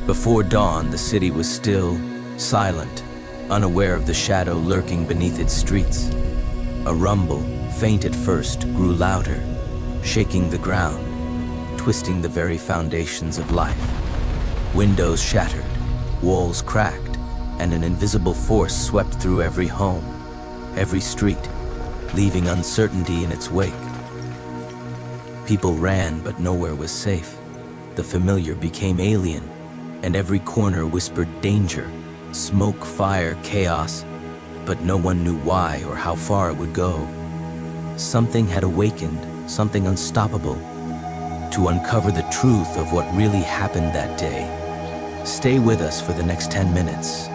Before dawn, the city was still, silent, unaware of the shadow lurking beneath its streets. A rumble, faint at first, grew louder, shaking the ground, twisting the very foundations of life. Windows shattered, walls cracked, and an invisible force swept through every home, every street, leaving uncertainty in its wake. People ran, but nowhere was safe. The familiar became alien, and every corner whispered danger, smoke, fire, chaos, but no one knew why or how far it would go. Something had awakened, something unstoppable. To uncover the truth of what really happened that day, stay with us for the next 10 minutes.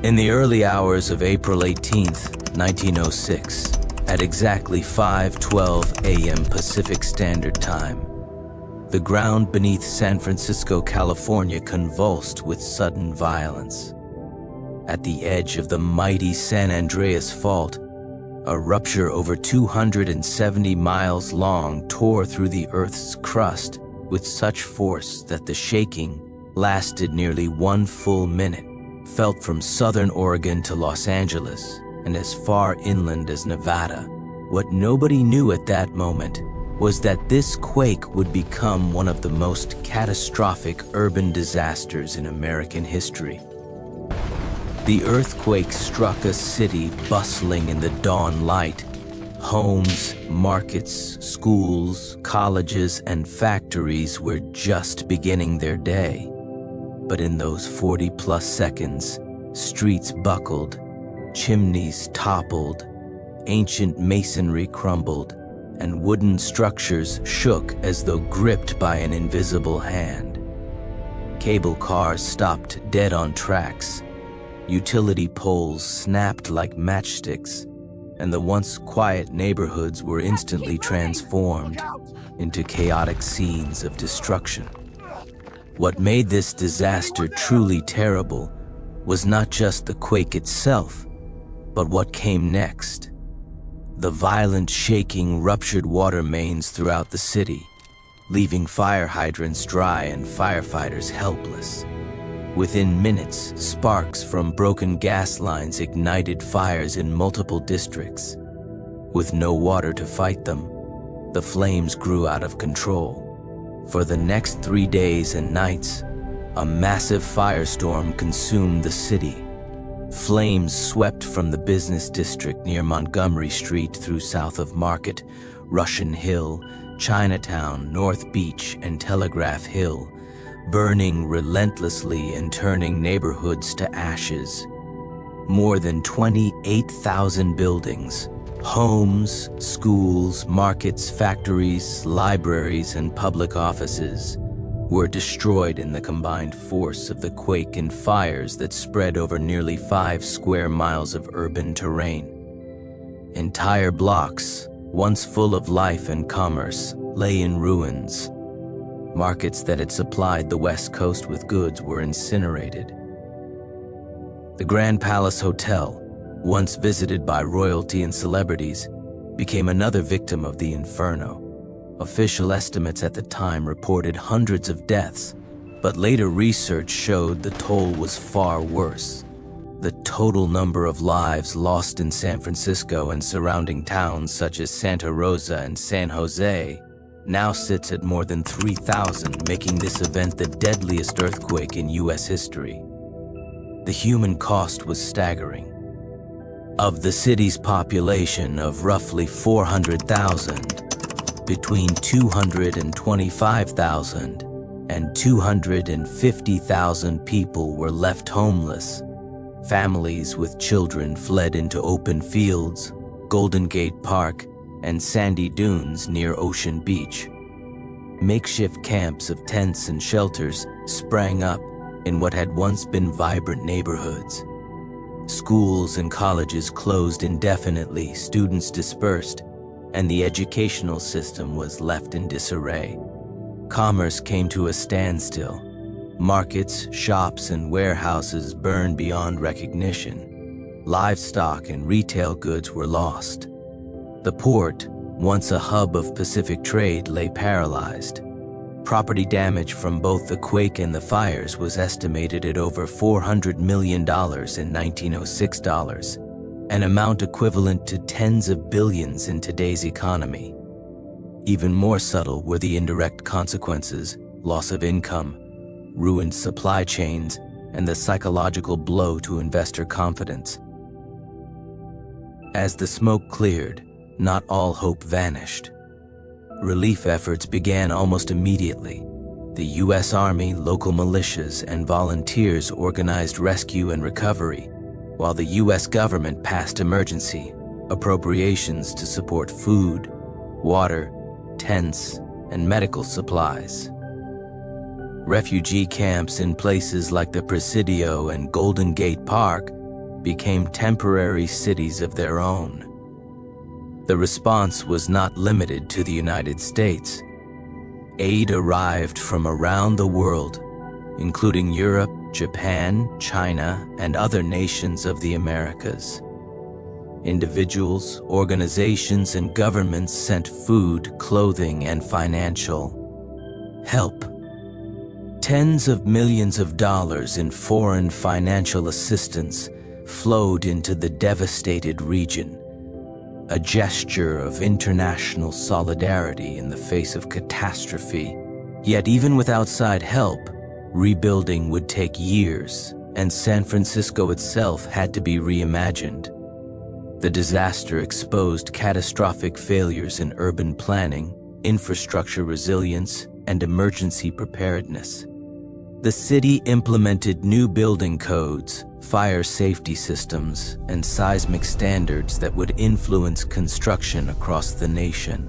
In the early hours of April 18th, 1906, at exactly 5:12 a.m. Pacific Standard Time, the ground beneath San Francisco, California convulsed with sudden violence. At the edge of the mighty San Andreas Fault, a rupture over 270 miles long tore through the Earth's crust with such force that the shaking lasted nearly 1 full minute, felt from southern Oregon to Los Angeles and as far inland as Nevada. What nobody knew at that moment was that this quake would become one of the most catastrophic urban disasters in American history. The earthquake struck a city bustling in the dawn light. Homes, markets, schools, colleges, and factories were just beginning their day. But in those 40-plus seconds, streets buckled, chimneys toppled, ancient masonry crumbled, and wooden structures shook as though gripped by an invisible hand. Cable cars stopped dead on tracks, utility poles snapped like matchsticks, and the once quiet neighborhoods were instantly transformed into chaotic scenes of destruction. What made this disaster truly terrible was not just the quake itself, but what came next. The violent shaking ruptured water mains throughout the city, leaving fire hydrants dry and firefighters helpless. Within minutes, sparks from broken gas lines ignited fires in multiple districts. With no water to fight them, the flames grew out of control. For the next 3 days and nights, a massive firestorm consumed the city. Flames swept from the business district near Montgomery Street through south of Market, Russian Hill, Chinatown, North Beach, and Telegraph Hill, burning relentlessly and turning neighborhoods to ashes. More than 28,000 buildings, homes, schools, markets, factories, libraries, and public offices were destroyed in the combined force of the quake and fires that spread over nearly 5 square miles of urban terrain. Entire blocks, once full of life and commerce, lay in ruins. Markets that had supplied the West Coast with goods were incinerated. The Grand Palace Hotel, once visited by royalty and celebrities, became another victim of the inferno. Official estimates at the time reported hundreds of deaths, but later research showed the toll was far worse. The total number of lives lost in San Francisco and surrounding towns such as Santa Rosa and San Jose now sits at more than 3,000, making this event the deadliest earthquake in U.S. history. The human cost was staggering. Of the city's population of roughly 400,000, between 225,000 and 250,000 people were left homeless. Families with children fled into open fields, Golden Gate Park, and sandy dunes near Ocean Beach. Makeshift camps of tents and shelters sprang up in what had once been vibrant neighborhoods. Schools and colleges closed indefinitely, students dispersed, and the educational system was left in disarray. Commerce came to a standstill. Markets, shops, and warehouses burned beyond recognition. livestock and retail goods were lost. The port, once a hub of Pacific trade, lay paralyzed. Property damage from both the quake and the fires was estimated at over $400 million in 1906 dollars, an amount equivalent to tens of billions in today's economy. Even more subtle were the indirect consequences: loss of income, ruined supply chains, and the psychological blow to investor confidence. As the smoke cleared, not all hope vanished. Relief efforts began almost immediately. The U.S. Army, local militias, and volunteers organized rescue and recovery, while the U.S. government passed emergency appropriations to support food, water, tents, and medical supplies. Refugee camps in places like the Presidio and Golden Gate Park became temporary cities of their own. The response was not limited to the United States. Aid arrived from around the world, including Europe, Japan, China, and other nations of the Americas. Individuals, organizations, and governments sent food, clothing, and financial help. Tens of millions of dollars in foreign financial assistance flowed into the devastated region, a gesture of international solidarity in the face of catastrophe. Yet even with outside help, rebuilding would take years, and San Francisco itself had to be reimagined. The disaster exposed catastrophic failures in urban planning, infrastructure resilience, and emergency preparedness. The city implemented new building codes, fire safety systems, and seismic standards that would influence construction across the nation.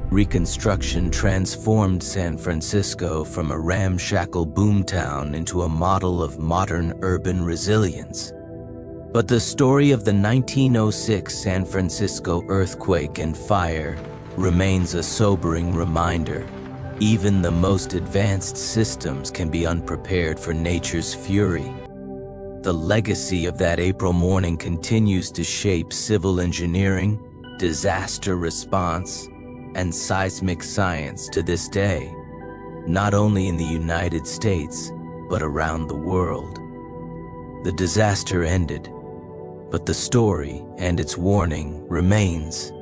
Reconstruction transformed San Francisco from a ramshackle boomtown into a model of modern urban resilience. But the story of the 1906 San Francisco earthquake and fire remains a sobering reminder. Even the most advanced systems can be unprepared for nature's fury. The legacy of that April morning continues to shape civil engineering, disaster response, and seismic science to this day, not only in the United States, but around the world. The disaster ended, but the story and its warning remains.